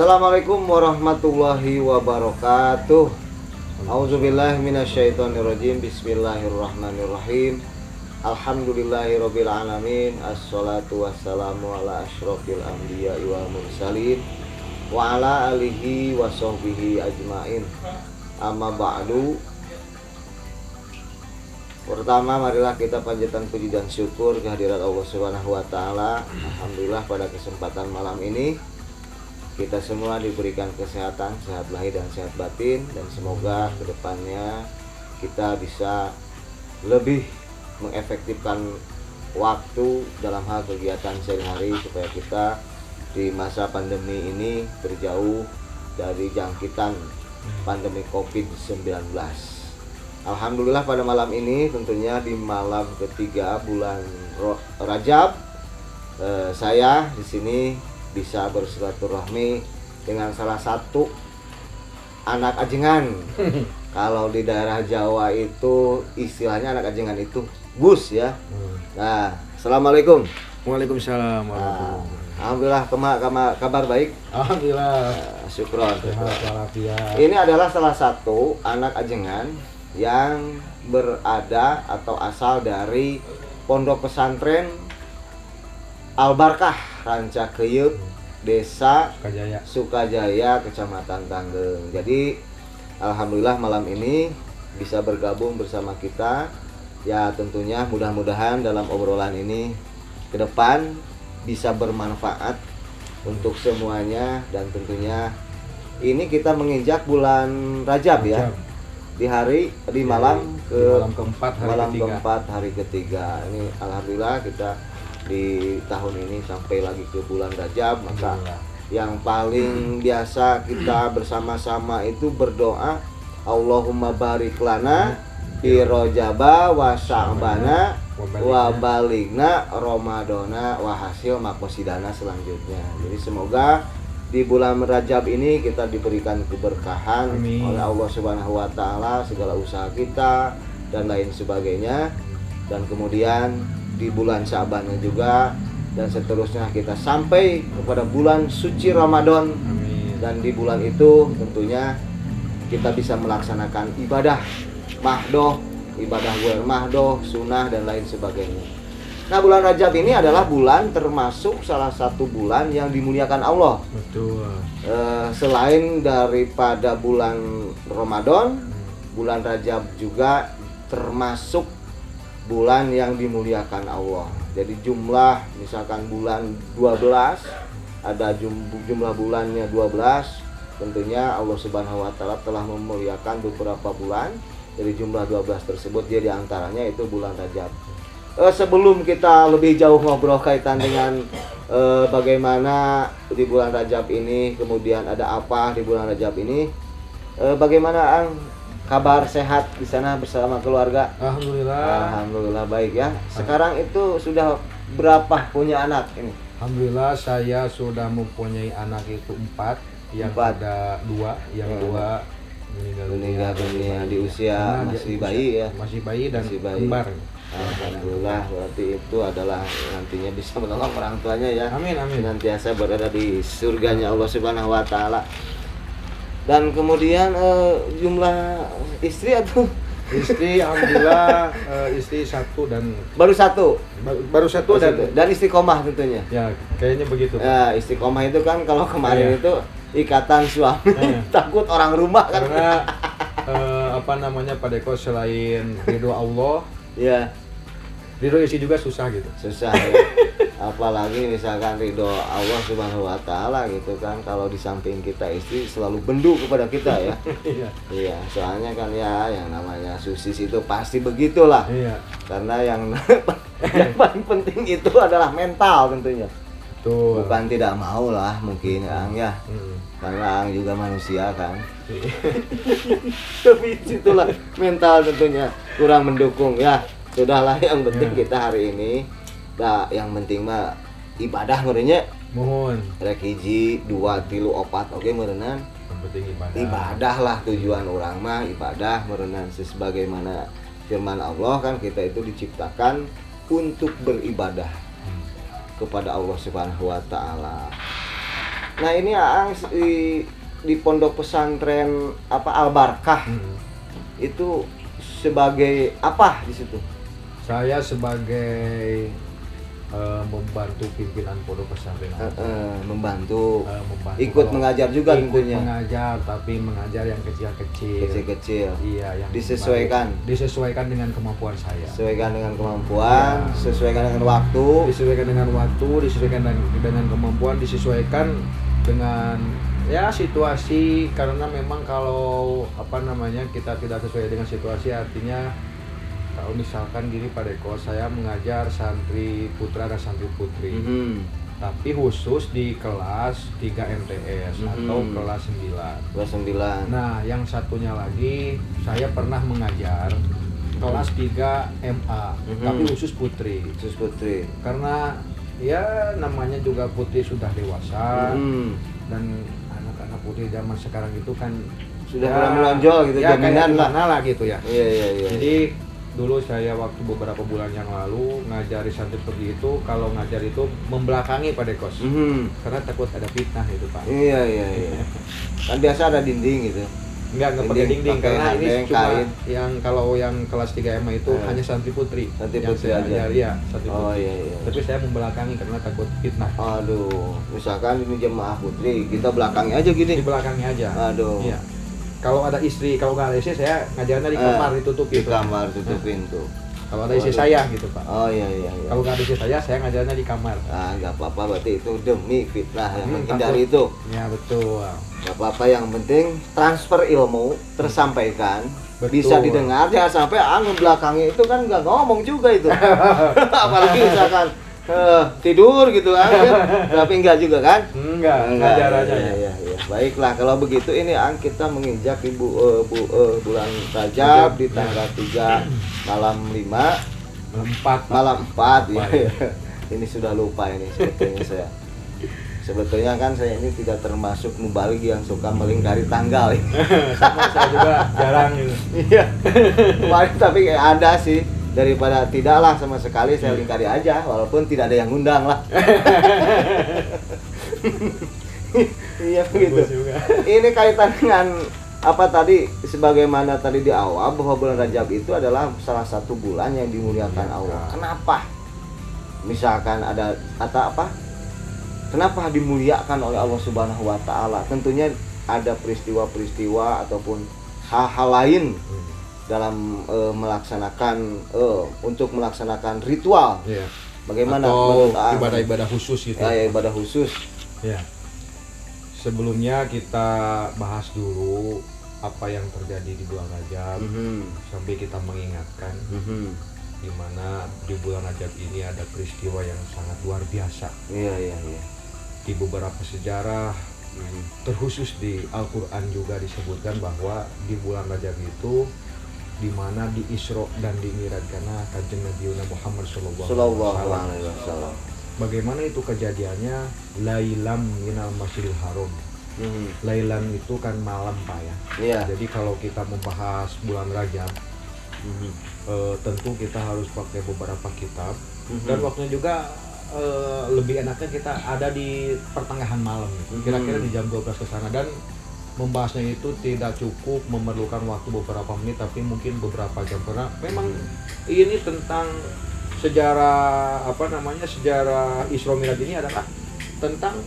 Assalamualaikum warahmatullahi wabarakatuh. Auzubillahi minasyaitonirrajim. Bismillahirrahmanirrahim. Alhamdulillahirabbil alamin. Assalatu wassalamu ala asyrofil anbiya'i wal mursalin wa ala alihi wa sahbihi ajmain. Amma ba'du. Pertama, marilah kita panjatkan puji dan syukur kehadirat Allah Subhanahu wa taala. Alhamdulillah pada kesempatan malam ini kita semua diberikan kesehatan, sehat lahir dan sehat batin, dan semoga kedepannya kita bisa lebih mengefektifkan waktu dalam hal kegiatan sehari-hari supaya kita di masa pandemi ini terjauh dari jangkitan pandemi COVID-19. Alhamdulillah pada malam ini, tentunya di malam ketiga bulan Rajab, saya di sini bisa bersilaturahmi dengan salah satu anak ajengan. Kalau di daerah Jawa itu istilahnya anak ajengan itu Gus ya. Nah, assalamualaikum. Waalaikumsalam warahmatullahi wabarakatuh. Alhamdulillah, kabar baik. Alhamdulillah. Syukron. Sehat walafiat. Ini adalah salah satu anak ajengan yang berada atau asal dari Pondok Pesantren Al-Barkah Rancakeuyeuk, Desa Sukajaya, Kecamatan Tanggeng. Jadi alhamdulillah malam ini bisa bergabung bersama kita. Ya tentunya mudah-mudahan dalam obrolan ini ke depan bisa bermanfaat untuk semuanya, dan tentunya ini kita menginjak bulan Rajab ya. Di malam keempat hari ketiga. Ini alhamdulillah kita di tahun ini sampai lagi ke bulan Rajab. Maka yang paling biasa kita bersama-sama itu berdoa, Allahumma barik lana fi Rajaba wa Sya'bana wa baligna Ramadana wa hasil maqasidana selanjutnya. Jadi semoga di bulan Rajab ini kita diberikan keberkahan oleh Allah Subhanahu wa taala, segala usaha kita dan lain sebagainya. Dan kemudian di bulan Sya'bannya juga, dan seterusnya kita sampai kepada bulan suci Ramadan. Dan di bulan itu tentunya kita bisa melaksanakan ibadah mahdoh, ibadah ghair mahdoh, sunnah dan lain sebagainya. Nah, bulan Rajab ini adalah bulan termasuk salah satu bulan yang dimuliakan Allah. Betul. Selain daripada bulan Ramadan, bulan Rajab juga termasuk bulan yang dimuliakan Allah. Jadi jumlah misalkan bulan 12, ada jumlah bulannya 12, tentunya Allah Subhanahu wa taala telah memuliakan beberapa bulan. Dari jumlah 12 tersebut, dia diantaranya itu bulan Rajab. Sebelum kita lebih jauh ngobrol kaitan dengan bagaimana di bulan Rajab ini, kemudian ada apa di bulan Rajab ini, bagaimana Ang kabar, sehat di sana bersama keluarga? Alhamdulillah baik ya. Sekarang itu sudah berapa punya anak ini? Alhamdulillah saya sudah mempunyai anak itu 4. Yang ada 2, yang 2 meninggal dunia di usia masih bayi ya. Masih bayi dan kembar. Alhamdulillah, berarti itu adalah nantinya bisa menolong orang tuanya ya. Amin. Senantiasa berada di surganya Allah Subhanahu wa taala. Dan kemudian jumlah istri atau istri, alhamdulillah istri 1 dan baru satu dan istiqomah tentunya. Ya, kayaknya begitu. Ya, istiqomah itu kan kalau kemarin itu ikatan suami takut orang rumah kan. Karena Pak Deko, selain ridho Allah, ya ridho istri juga susah gitu. Susah ya. Apalagi misalkan ridho Allah Subhanahu wa taala gitu kan, kalau di samping kita istri selalu bendu kepada kita ya. Iya, soalnya kan ya yang namanya susis itu pasti begitulah. Iya. Karena yang paling penting itu adalah mental tentunya. Betul. Bukan tidak mau lah mungkin Ang ya. Karena Ang juga manusia kan. Tapi itulah mental tentunya kurang mendukung ya. Sudahlah, yang penting kita hari ini yang penting mah ibadah meureunnya. Mohon Rek 1, 2, 3, 4 oke meureunnan. Yang penting Ibadah lah tujuan orang mah, ibadah meureunnan sebagaimana firman Allah kan, kita itu diciptakan untuk beribadah kepada Allah Subhanahu wa taala. Nah ini Aang di pondok pesantren apa Al-Barkah itu sebagai apa di situ? Saya sebagai membantu pimpinan pondok pesantren. Membantu. Ikut Kalau mengajar juga ikut tentunya. mengajar, tapi mengajar yang kecil-kecil. Kecil-kecil. Iya, yang disesuaikan dengan kemampuan saya. Sesuaikan dengan kemampuan, sesuaikan dengan waktu, disesuaikan dengan kemampuan, disesuaikan dengan ya situasi, karena memang kalau kita tidak sesuai dengan situasi, artinya kalau misalkan gini Pak Deko, saya mengajar santri putra dan santri putri, tapi khusus di kelas 3 MTS atau kelas 9. Kelas 9. Nah, yang satunya lagi saya pernah mengajar kelas 3 MA, tapi khusus putri. Khusus putri. Karena ya namanya juga putri sudah dewasa, dan anak-anak putri zaman sekarang itu kan sudah pernah menonjol gitu, ya, jaminan lah gitu ya. Iya. Jadi dulu saya waktu beberapa bulan yang lalu ngajari santri seperti itu, kalau ngajar itu membelakangi Pak Dekos, karena takut ada fitnah itu Pak. Iya. Kan biasa ada dinding gitu. Enggak pakai dinding, karena ini cuma kain. yang kalau yang kelas 3 MA itu hanya santri putri. Santri yang putri saya aja. ajar, ya, santri putri. Iya. Tapi saya membelakangi karena takut fitnah. Aduh, misalkan ini jemaah putri, kita belakangnya aja gini. Di belakangnya aja. Aduh. Iya. Kalau ada istri, kalau nggak ada istri, saya ngajarnya di kamar ditutupin. Di kamar tutupin tuh. Kalau ada istri saya gitu Pak. Oh iya. Kalau nggak ada istri saya ngajarnya di kamar. Nggak apa-apa, berarti itu demi fitnah yang menghindari itu. Ya betul. Nggak apa-apa, yang penting transfer ilmu tersampaikan. Betul. Bisa didengar, jangan sampai belakangnya itu kan nggak ngomong juga itu. Apalagi misalkan tidur gitu kan, tapi enggak juga kan? Enggak, ngajar aja ya. Baiklah, kalau begitu ini kita menginjak bulan Rajab di tanggal 3 malam 5 malam 4 ya. Ini sudah lupa ini sebetulnya kan saya ini tidak termasuk mubalik yang suka melingkari tanggal. Sama saya juga jarang gitu. Iya. Tapi ada sih, daripada tidaklah sama sekali saya lingkari aja, walaupun tidak ada yang ngundang lah. Iya begitu. Ini kaitan dengan apa tadi, sebagaimana tadi di awal, bahwa bulan Rajab itu adalah salah satu bulan yang dimuliakan Allah. Kenapa? Misalkan ada atau apa? Kenapa dimuliakan oleh Allah Subhanahu wa taala? Tentunya ada peristiwa-peristiwa ataupun hal-hal lain dalam untuk melaksanakan ritual. Iya. Bagaimana atau ibadah-ibadah khusus gitu. Ya, ibadah khusus. Ya. Sebelumnya kita bahas dulu apa yang terjadi di bulan Rajab, sampai kita mengingatkan di mana di bulan Rajab ini ada peristiwa yang sangat luar biasa. Iya. Di beberapa sejarah, terkhusus di Al-Quran juga disebutkan bahwa di bulan Rajab itu di mana di Isra dan di Mi'raj karena kanjeng Nabi Muhammad Sallallahu Alaihi Wasallam. Bagaimana itu kejadiannya? Lailam minal Masjidil Haram. Lailan itu kan malam Pak ya. Iya. Jadi kalau kita membahas bulan Rajab, tentu kita harus pakai beberapa kitab, dan waktunya juga lebih enaknya kita ada di pertengahan malam, kira-kira di jam 12 ke sana, dan membahasnya itu tidak cukup memerlukan waktu beberapa menit, tapi mungkin beberapa jam, karena memang ini tentang sejarah sejarah Isra Mi'raj ini adalah tentang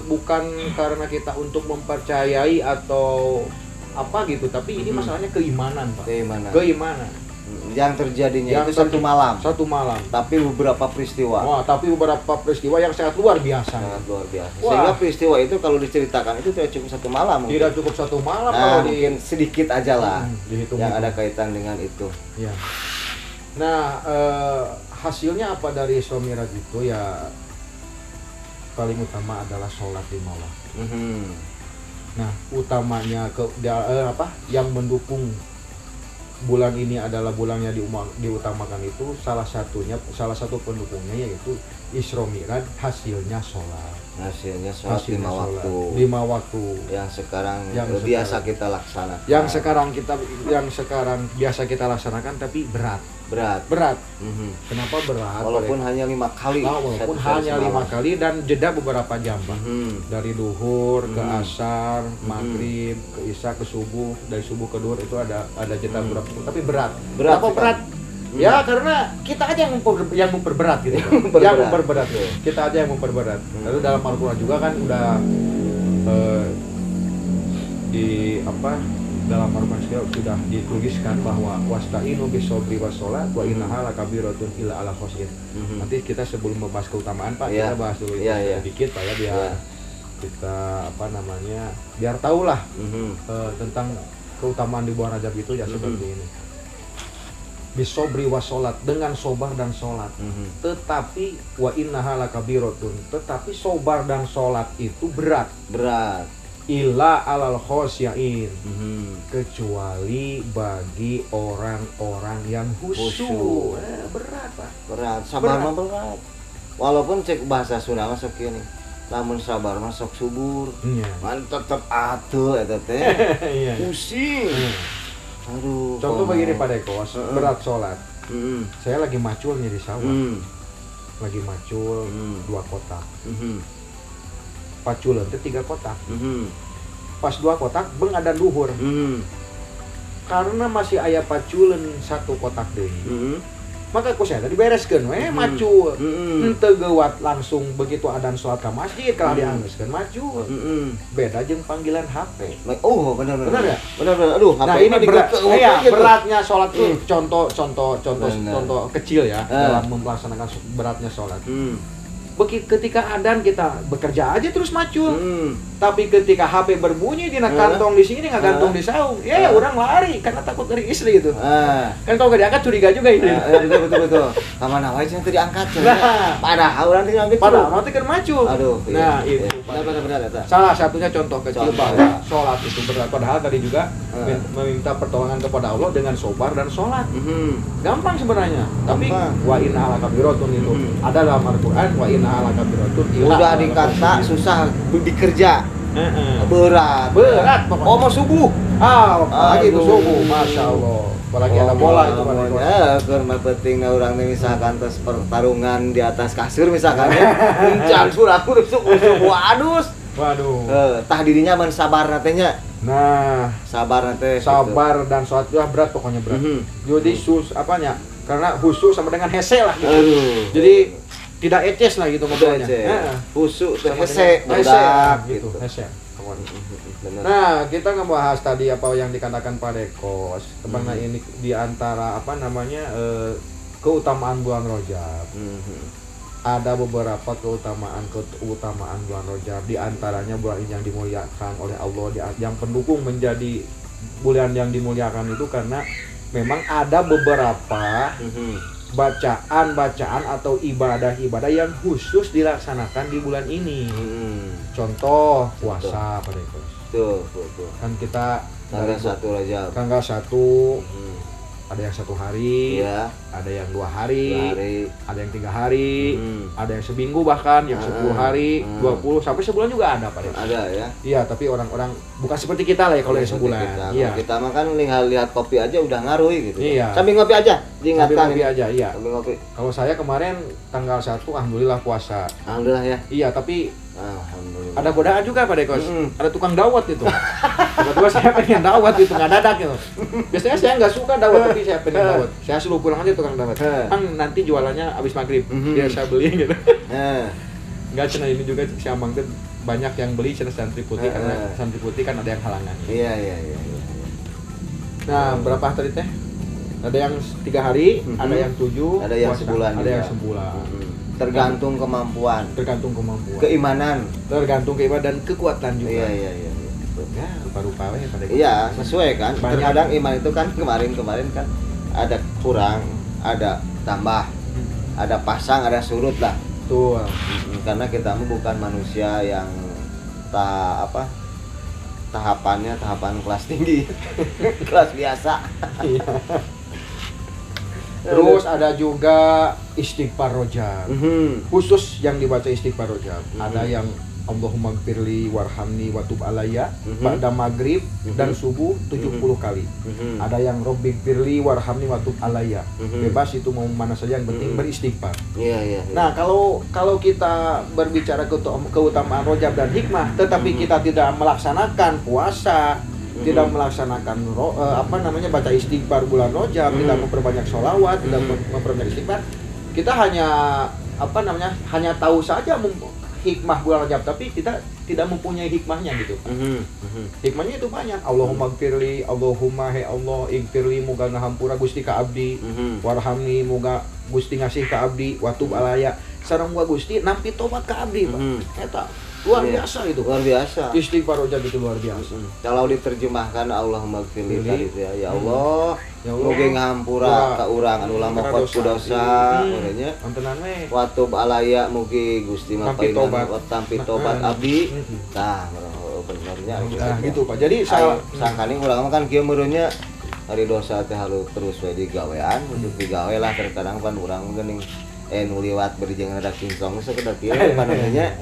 bukan karena kita untuk mempercayai atau apa gitu, tapi ini masalahnya keimanan Pak. Keimanan. Yang terjadinya itu satu malam, tapi beberapa peristiwa. Tapi beberapa peristiwa yang sangat luar biasa. Sehingga peristiwa itu kalau diceritakan itu tidak cukup satu malam. Tidak cukup satu malam, kalau mungkin sedikit aja lah yang ada kaitan dengan itu. Ya. Nah, hasilnya apa dari Isra Mi'raj itu ya paling utama adalah sholat 5 waktu. Nah, utamanya yang mendukung bulan ini adalah bulannya diutamakan itu salah satu pendukungnya yaitu Isra Mi'raj, hasilnya sholat 5 waktu yang sekarang biasa kita laksanakan, yang sekarang biasa kita laksanakan, tapi berat Berat. Kenapa berat? Walaupun hanya 5 kali. Walaupun hanya 5 kali dan jeda beberapa jam, Pak. Dari duhur ke asar, maghrib, ke isya, ke subuh, dari subuh ke duhur itu ada jeda beberapa. Tapi berat. Kenapa berat? Ya karena kita aja yang memperberat gitu. Yang memperberat. Kita aja yang memperberat. Lalu dalam Al-Qur'an juga kan udah dalam Al-Qur'an sudah dituliskan bahwa wasta'inu bis-sabri was-shalah wa innaha lakabiratun illa 'alal khashiyin. Nanti kita sebelum membahas keutamaan Pak, kita bahas dulu sedikit Pak ya biar kita biar tahulah tentang keutamaan di bulan Rajab itu ya seperti ini. Bis-sabri was-shalat, dengan sobar dan sholat. Tetapi wa innaha lakabiratun, tetapi sobar dan sholat itu berat. Illa 'alal khasyiin, kecuali bagi orang-orang yang khusyuk. Berat Pak. Sabar mah berat. Walaupun cek bahasa Sunda mah sok kieu nih. Lamun sabar mah sok subur. Man tetep atuh eta teh. Pusing. Aduh. Contoh begini Pak Dekos, berat sholat. Saya lagi macul nih di sawah. Lagi macul 2 kotak. Paculan itu 3 kotak. Pas 2 kotak beng ada duhur. Karena masih aya paculan 1 kotak deui. Maka ku saya tadi bereskeun we macul. Henteu geuwat langsung begitu adzan salat ka masjid kalau dianggeuskeun macul. Beda jeung panggilan HP. Oh, benar. Benar ya? Benar. Aduh, nah ini beratnya sholat tuh contoh kecil ya dalam melaksanakan beratnya sholat. Ketika adzan kita bekerja aja terus macul. Tapi ketika HP berbunyi dina kantong di sini ngagantung di saung. Ya orang lari karena takut dari istri itu. Kan kalau gak diangkat curiga juga ini. Betul. Kamana wae cenah teu diangkat. Padahal urang tinggal gitu. Padahal nanti kan macul. Nah, itu. Benar eta. Salah satunya contoh kecil bahwa sholat itu berat. Padahal tadi juga meminta pertolongan kepada Allah dengan sobar dan sholat. Gampang sebenarnya. Tapi wa inna lakabiratun itu ada dalam Al-Qur'an wa inna lakabiratun. Udah dikata susah dikerja. Berat pokoknya. Oh mau subuh. Apalagi itu subuh, masya Allah. Apalagi ada bola itu Pak. Karena pentingnya orang ini misalkan tes pertarungan di atas kasur misalkan ya. Encan surah kudu subuh. Waduh. Tah dirinya man sabar natenya. Nah, sabar nate. Sabar gitu. Dan sholat itu berat pokoknya berat. Jadi karena khusyuk sama dengan hese lah gitu. Jadi tidak eces lah gitu ngobrolnya. Khusyuk teh hese gitu. Hese. Nah, kita ngebahas tadi apa yang dikatakan Pak Dekos. Tentang ini di antara keutamaan bulan Rajab. Ada beberapa keutamaan bulan Rajab, di antaranya bulan ini yang dimuliakan oleh Allah, yang pendukung menjadi bulan yang dimuliakan itu karena memang ada beberapa bacaan atau ibadah yang khusus dilaksanakan di bulan ini. Contoh puasa Pak Dekos. Betul. Kan kita tanggal 1 Rajab. Tanggal 1 ada yang 1 hari, ada yang 2 hari, ada yang 3 hari, ada yang seminggu bahkan, yang 10 hari, 20 sampai sebulan juga ada Pak Dekos. Ada ya? Iya, tapi orang-orang bukan seperti kita lah ya kalau yang sebulan. Kita mah kan lihat kopi aja udah ngaruh gitu. Iya. Sambil ngopi aja, diingatkan. Sambil ngopi aja, iya. Sambil ngopi. Kalau saya kemarin tanggal 1 alhamdulillah puasa. Alhamdulillah ya. Iya, tapi alhamdulillah. Ada godaan juga Pak Dekos. Ada tukang dawat itu. Tiba-tiba saya pengen dawat itu, nggak dadak gitu. Biasanya saya nggak suka dawat, tapi saya pengen dawat. Saya suruh pulang aja tukang dawat. Kan nanti jualannya abis maghrib, biar saya beli gitu. Nggak cina ini juga si Amang tuh banyak yang beli cina santri putih karena santri putih kan ada yang halangan. Iya. Nah, berapa tadi teh? Ada yang 3 hari, ada yang 7, ada yang sebulan, ada yang sebulan. Tergantung kemampuan, keimanan, tergantung keimanan dan kekuatan juga. Iya. Ya, rupa-rupa ya pada. Iya, sesuai kan. Terkadang iman itu kan kemarin kan ada kurang, ada tambah, ada pasang, ada surut lah. Betul. Karena kita bukan manusia yang tahapan kelas tinggi, kelas biasa. Terus ada juga istighfar Rajab. Khusus yang dibaca istighfar Rajab. Ada yang Allahumma gfirli warhamni wa tub alayya ba'da maghrib dan subuh 70 kali. Ada yang Rabbi gfirli warhamni wa tub alayya. Bebas itu mau mana saja, yang penting beristighfar. Iya. Nah, kalau kita berbicara keutamaan Rajab dan hikmah, tetapi kita tidak melaksanakan puasa, tidak melaksanakan baca istighfar bulan Rajab, tidak memperbanyak sholawat, tidak memperbanyak istighfar, kita hanya tahu saja hikmah bulan Rajab, tapi kita tidak mempunyai hikmahnya gitu. Hikmahnya itu banyak. Allahumma gfirli, Allahumma he Allah igfirli, moga ngahampura Gusti ka abdi, warhamni, moga Gusti ngasih ka abdi, watub alaya, sareng moga Gusti nampi tobat ka abdi, Pak. Eta luar biasa itu. Luar biasa. Istighfar Rajab itu luar biasa. Kalau diterjemahkan Allahumma gfirli tadi itu ya Allah, mugi ngahampura ka urang anu lamokot ku dosa, urangnya. Ampenan we. Watub alaya mugi Gusti mapaina tampi tobat abdi. Tah, benernya gitu Pak. Jadi sangkani urang mah kan kieu meureunnya hari dosa teh harus terus we digawean, untuk digawe lah terkadang kan urang geuning nu liwat berjeng rada kinclong sekedar kieu pananya.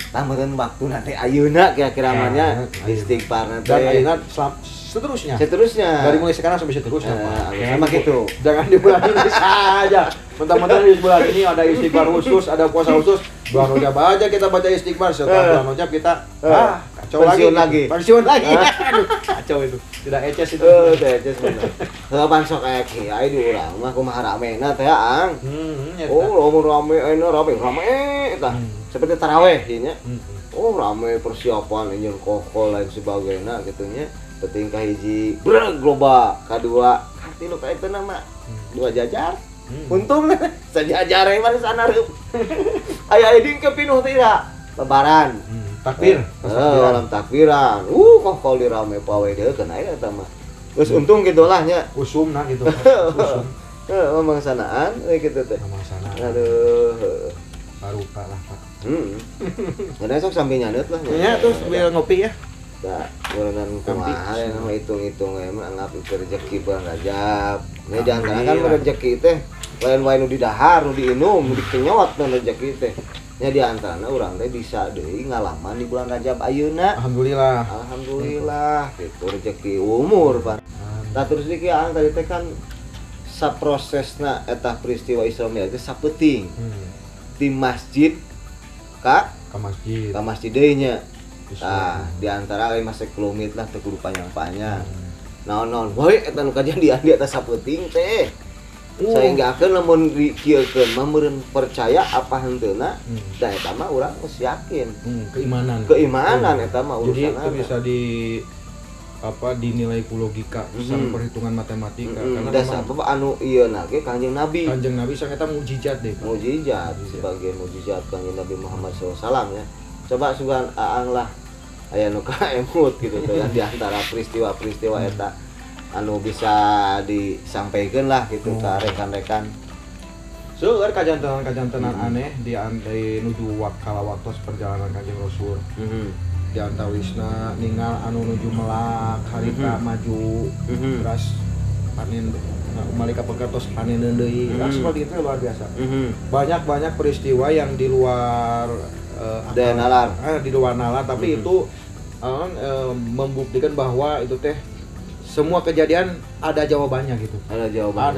Tah meureun waktu nanti ayeuna kira-kira mah istighfar nanti. Dan ayeuna seterusnya. Dari mulai sekarang sampai seterusnya, Pak. Sama gitu. Jangan di bulan ini saja. Mentang-mentang di bulan ini ada istighfar khusus, ada puasa khusus. Bulan Rajab aja kita baca istighfar, setelah bulan Rajab kita kacau lagi. Pensiun lagi. Aduh, kacau itu. Tidak eces itu. Tidak eces bener. Heupan sok aya kiai di urang mah kumaha ramena teh ang. Lamun rame tah. Seperti tarawih nya. Rame persiapan anjeun kokol lain sebagainya gitu nya. Penting ka hiji global, kadua katilu ka itu nama 2 jajar. Untung sajajar mah sana reup. Aya iding kepinuh tidak lebaran. Takbir. Alam takbiran. Kokol di rame pawe deui kana eta mah. Geus untung gitulah nya. Usumna gitu. Usum. Memang sanaan kitu teh. Memang sanaan. Aduh. Baruka lah, Pak. Ada sok sambil nyadet lah. Ya, terus sambil ngopi ya. Da, murenan kumaha ya mah hitung-hitung mah anggap itu rezeki bulan Rajab. Nya jangan kan rezeki teh lain wae nu di dahar, nu diinum, nu dikenyot nu rezeki teh. Nya di antarana urang teh bisa deui ngalaman di bulan Rajab ayeuna. Alhamdulillah. Itu rezeki umur, Pak. Tah terus di kieu tadi teh kan saprosesna eta peristiwa Isra Mi'raj teh sapeuting. Di masjid ka masjid deui nya. Nah, di antara lain masih kelumit lah teu kudu panjang-panjang. Naon-naon we eta nu kajadian di atas sapeuting teh. Sehingga akeun lamun dikieukeun mah meureun percaya apa henteuna, da eta mah urang geus yakin. Keimanan eta mah urusan. Jadi itu bisa dinilai ku logika, sama perhitungan matematika. Karena da sabab anu ieu nage Kanjeng Nabi. Kanjeng Nabi sang eta mukjizat deh. Mukjizat sebagai mukjizat Kanjeng Nabi Muhammad SAW ya. Coba sugan aang lah aya nu kaemut gitu teh di antara peristiwa-peristiwa eta anu bisa disampaikan lah gitu ke rekan-rekan. Seueur kajantenan aneh di nuju kala waktu perjalanan Kanjeng Rasul. Di antawisna ningal anu nuju melak harita maju terus panen malika pekertos paneneun deui. Seperti itu luar biasa. Banyak peristiwa yang di luar di luar nalar, tapi itu membuktikan bahwa itu teh semua kejadian ada jawabannya gitu.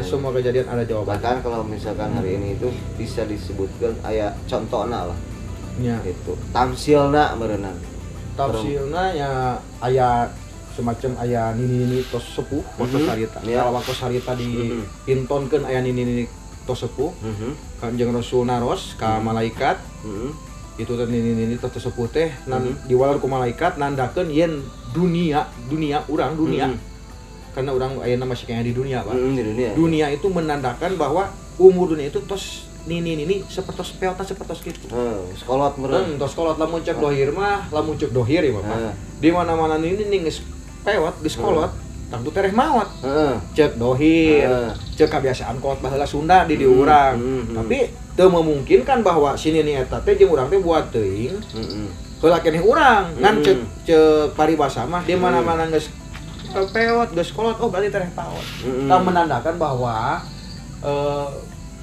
Semua kejadian ada jawabannya. Bahkan kalau misalkan hari ini itu bisa disebutkan aya contohna lah. Ya. Itu tamsilna meureunna. Tamsilna ya aya semacam aya nini tos sepuh waktu sarita. Kalau waktu sarita dipintonkeun aya nini tos sepuh. Kanjeng Rasul naros ka malaikat. Itu teh nini tos sepuh teh diwalar ku malaikat nandakeun yen dunia karena orang ayeuna masih kayaknya di dunia, Pak. Dunia itu menandakan bahwa umur dunia itu tos nini sepertos peota sepertos kitu. Sekolot meureun. Tos kolot lamun cek dohir mah, lamun cek dohir ya, Bapak. Di mana-mana nini geus pewot, geus kolot, tangtu tereh maot. Cek dohir, cek kebiasaan kolot baheula Sunda di urang. Tapi teu memungkinkan bahwa si nini eta teh jeung urang teh buat teuing. Heula keneh urang ngan cek paribasa mah di mana-mana geus pewot geus kolot berarti tereh paot. Kita menandakan bahwa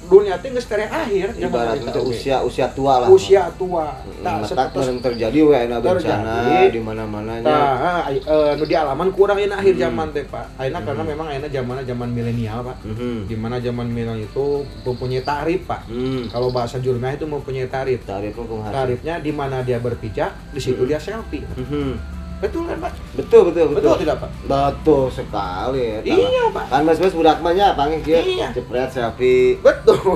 dunia teh geus tere akhir ibaratnya usia tua lah. Usia tua. Tak terjadi we aya bencana di mana-mananya. Tah, nu di alaman kurang ieu akhir zaman teh, Pak. Ayeuna karena memang ayeuna zaman milenial, Pak. Di mana zaman milenial itu mempunyai tarif, Pak. Kalau bahasa jurnalis itu mempunyai tarif. Tarifnya di mana dia berpijak, di situ dia selfie. Betul kan, Pak? Betul tidak, Pak? Betul sekali ya. Iya, Pak. Kan mas budak mah nya panggil kieu. Iya. Jepret selfie. Betul.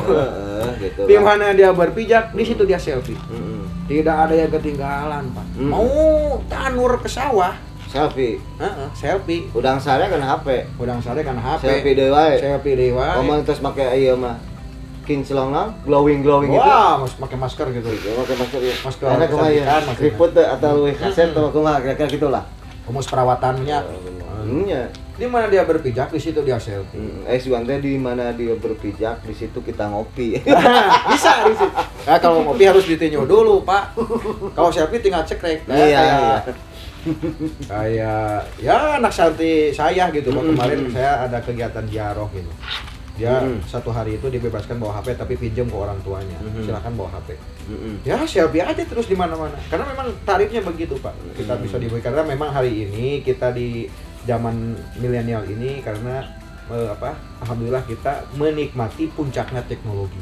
Gitu. Di mana dia berpijak, di situ dia selfie. Tidak ada yang ketinggalan, Pak. Mau tanur ke sawah, selfie. Selfie. Udang sare kan HP. Selfie deui wae. Omong terus make ieu mah. Kinclong glowing gitu. Wah, pakai masker gitu. Pakai masker ya. Masker. Enak kumaha keriput atau leuwih kaset atau kumaha kira-kira gitulah. Rumus perawatannya. Iya. Di mana dia berpijak, di situ dia selfie. Sugan teh di mana dia berpijak, di situ kita ngopi. Bisa di situ. Nah, kalau ngopi harus ditinyu dulu, Pak. Kalau selfie tinggal cekrek. Iya. Kayak ya anak santri saya gitu, Pak. Kemarin saya ada kegiatan ziarah gitu. Dia satu hari itu dibebaskan bawa HP tapi pinjam ke orang tuanya. Silakan bawa HP. Ya selfie aja terus di mana-mana. Karena memang tarifnya begitu, Pak. Kita bisa dibeli karena memang hari ini kita di zaman milenial ini karena alhamdulillah kita menikmati puncaknya teknologi.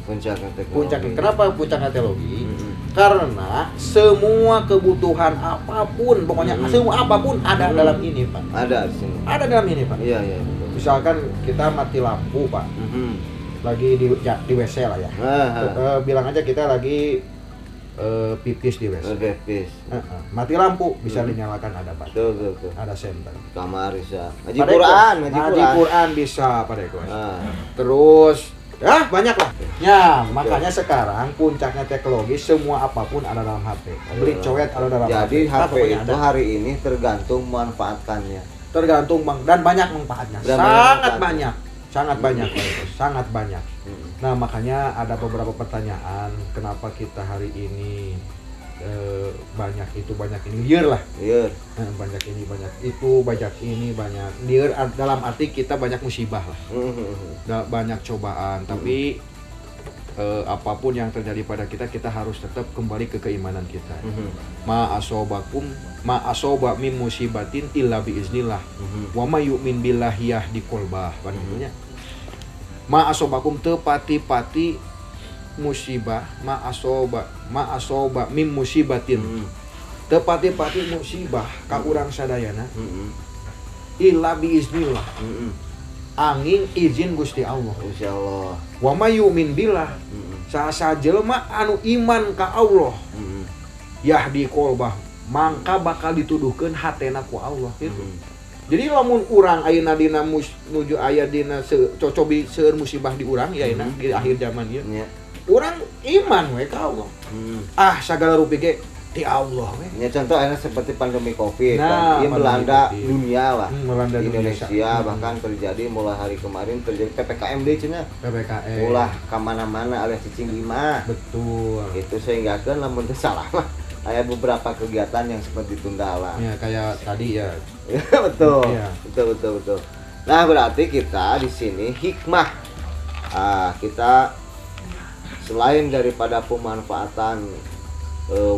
Kenapa puncaknya teknologi? Karena semua kebutuhan apapun, pokoknya semua apapun ada dalam ini, Pak. Ada di sini. Ada dalam ini, Pak. Iya. Misalkan kita mati lampu, Pak. Lagi di WC lah ya. Bilang aja kita lagi pipis di WC. Mati lampu bisa dinyalakan ada, Pak. Betul. Ada senter. Kamar bisa. Ngaji Quran bisa, Pak Deko. Terus banyak lah. Ya, makanya sekarang puncaknya teknologi semua apapun ada dalam HP. Beli coet ada dalam HP. Jadi HP itu hari ini tergantung manfaatkannya. Tergantung dan banyak manfaatnya. Sangat banyak. Nah, makanya ada beberapa pertanyaan kenapa kita hari ini banyak ini liar lah. Banyak ini, banyak itu, banyak ini, banyak liar dalam arti kita banyak musibah lah. Banyak cobaan, tapi apapun yang terjadi pada kita harus tetap kembali ke keimanan kita. Ma asoba min musibatin illa biiznillah. Wa may yu'min billahi yahdi qalbah. Panggilnya. Ma asobakum teu pati-pati musibah, ma asoba min musibatin. Teu pati-pati musibah ka urang sadayana. Illa biiznillah. Angin izin Gusti Allah. Insyaallah. Wa may yu'min billah. Saha jelema anu iman ka Allah. Yahdi qalbah, mangka bakal dituduhkeun hatena ku Allah gitu. Jadi lamun urang ayeuna dina nuju aya dina cocobi seueur musibah di urang ya ayeuna di akhir zaman ieu. Urang iman we ka Allah. Sagala rupi ge ti Allah we. Ya contoh ayeuna seperti pandemi Covid kan melanda dunia lah. Melanda di Indonesia bahkan terjadi mulai hari kemarin terjadi PPKM deui cenah. PPKM. Ulah ka mana-mana alias cicing lima. Betul. Itu sehinggakeun lamun teu salah mah aya beberapa kegiatan yang sempat ditunda lah. Ya kayak tadi ya. Betul. Ya. Betul. Nah, berarti kita di sini hikmah. Kita selain daripada pemanfaatan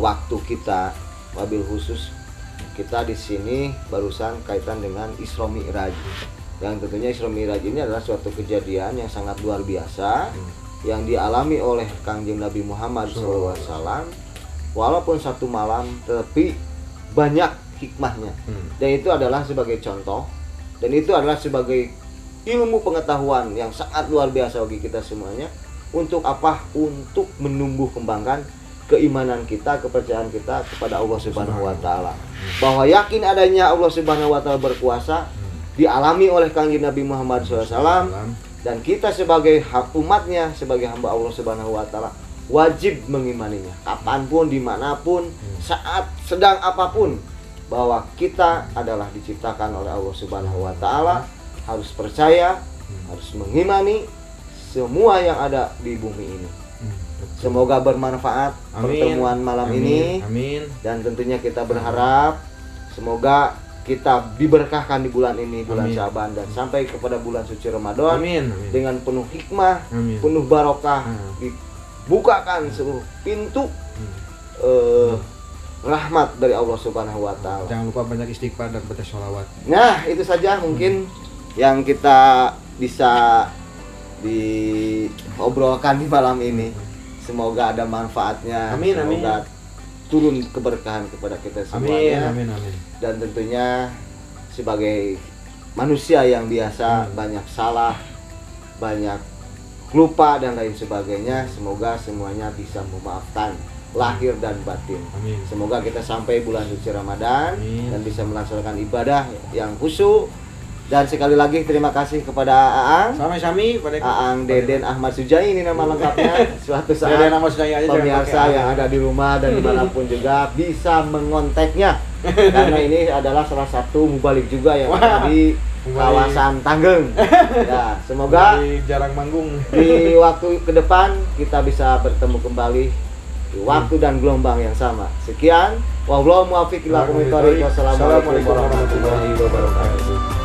waktu kita, wabil khusus kita di sini barusan kaitan dengan Isra Mi'raj. Yang tentunya Isra Mi'raj ini adalah suatu kejadian yang sangat luar biasa yang dialami oleh Kangjeng Nabi Muhammad SAW. Walaupun satu malam, tapi banyak hikmahnya. Dan itu adalah sebagai contoh, dan itu adalah sebagai ilmu pengetahuan yang sangat luar biasa bagi kita semuanya. Untuk apa? Untuk menumbuh kembangkan keimanan kita, kepercayaan kita kepada Allah Subhanahu wa taala. Bahwa yakin adanya Allah Subhanahu wa taala berkuasa dialami oleh Kangjeng Nabi Muhammad SAW, dan kita sebagai umatnya, sebagai hamba Allah Subhanahu wa taala wajib mengimaninya kapanpun, dimanapun, saat sedang apapun, bahwa kita adalah diciptakan oleh Allah Subhanahu wa taala. Harus percaya, harus mengimani semua yang ada di bumi ini. Semoga bermanfaat pertemuan malam ini. Amin. Dan tentunya kita berharap semoga kita diberkahkan di bulan ini, bulan Amin. Syaban, dan sampai kepada bulan suci Ramadan Amin. Amin. dengan penuh hikmah, Amin. penuh barokah, Hmm. dibukakan seluruh pintu rahmat dari Allah Subhanahu wa taala. Jangan lupa banyak istighfar dan baca sholawat. Nah, itu saja mungkin yang kita bisa diobrolkan di malam ini. Semoga ada manfaatnya. Amin, amin. Semoga turun keberkahan kepada kita Amin. semuanya. Amin. Amin. Dan tentunya sebagai manusia yang biasa banyak salah, banyak lupa dan lain sebagainya, semoga semuanya bisa memaafkan lahir dan batin. Amin. Semoga kita sampai bulan suci Ramadan Amin. dan bisa melaksanakan ibadah yang khusyuk. Dan sekali lagi terima kasih kepada Aang, Sami-sami pada Aang Deden Ahmad Sujai, ini nama lengkapnya. Suatu saat Deden Ahmad Sujai aja, jangan pemirsa pakai yang Aang. ada di rumah dan dimanapun juga bisa mengonteknya, karena ini adalah salah satu mubalik juga yang ada di Mubalik. kawasan Tanggeng. Ya, semoga Dari jarang manggung. di waktu ke depan kita bisa bertemu kembali di waktu dan gelombang yang sama. Sekian, wallahu muwaffiq ila aqwamit thoriq. Wassalamualaikum warahmatullahi wabarakatuh.